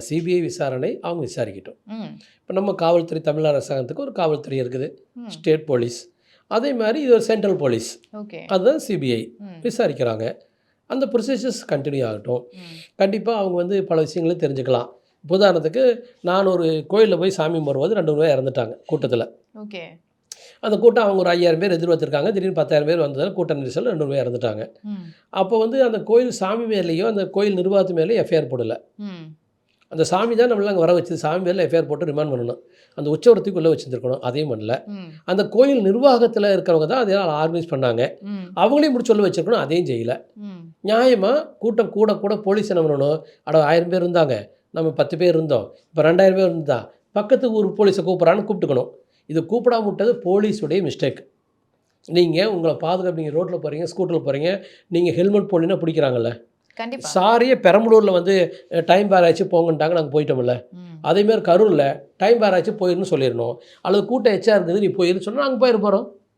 CBI விசாரணை அவங்க விசாரிக்கட்டும். ம். இப்போ நம்ம காவல்துறை தமிழ் அரசாங்கத்துக்கு ஒரு காவல்துறை இருக்குது, ம். State police. அதே மாதிரி இது ஒரு சென்ட்ரல் போலீஸ், ஓகே. அதுதான் சிபிஐ ம். விசாரிக்கிறாங்க. அந்த ப்ரொசீஜர்ஸ் கண்டினியூ ஆகட்டும். ம். கண்டிப்பாக அவங்க வந்து பல விஷயங்களையும் தெரிஞ்சுக்கலாம். உதாரணத்துக்கு நான் ஒரு கோயிலில் போய் சாமி கும்பிடும்போது 2 பேர் இறந்துட்டாங்க கூட்டத்தில். ஓகே. அந்த கூட்டம் அவங்க ஒரு 5000 பேர் எதிர்பார்த்துருக்காங்க. திடீர்னு 10,000 பேர் வந்ததால் கூட்ட நெரிசல் 2 பேர் இறந்துட்டாங்க. ம். அப்போ வந்து அந்த கோயில் சாமி மேலேயோ அந்த கோயில் நிர்வாகத்து மேலேயோ எஃப்ஐஆர் போடல. ம். அந்த சாமி தான் நம்மள அங்கே வர வச்சது. சாமி மேலே எஃப்ஐஆர் போட்டு ரிமாண்ட் பண்ணணும். அந்த உற்சவரத்துக்கு உள்ளே வச்சுருந்துருக்கணும். அதையும் பண்ணல. ம். அந்த கோயில் நிர்வாகத்தில் இருக்கிறவங்க தான் அதெல்லாம் ஆர்கனைஸ் பண்ணாங்க. ம். அவங்களையும் முடிச்சு சொல்ல வச்சிருக்கணும். அதையும் செய்யல. ம். நியாயமாக கூட்டம் கூட கூட போலீஸ் என்ன பண்ணணும், அட 1000 பேர் இருந்தாங்க, நம்ம 10 பேர் இருந்தோம், இப்போ 2000 பேர் இருந்தா பக்கத்து ஊர் போலீஸை கூப்பிட்றான்னு கூப்பிட்டுக்கணும். இது கூப்பிடாம விட்டது போலீஸுடைய மிஸ்டேக். நீங்கள் உங்களை பாதுகாப்பு, நீங்கள் ரோட்டில் போகிறீங்க, ஸ்கூட்டரில் போகிறீங்க, நீங்கள் ஹெல்மெட் போடலைன்னா பிடிக்கிறாங்கல்ல. கண்டிப்பா. சாரியே பெரம்பலூரில் வந்து டைம் பார் ஆச்சு போங்கன்ட்டாங்க, நாங்கள் போயிட்டோம்ல. ம். அதேமாதிரி கரூரில் டைம் பார் ஆச்சு போயிருன்னு சொல்லிடணும். அல்லது கூட்டம் எச்சா இருக்குது நீ போயிருன்னு சொன்னால் நாங்கள் போயிட போகிறோம்.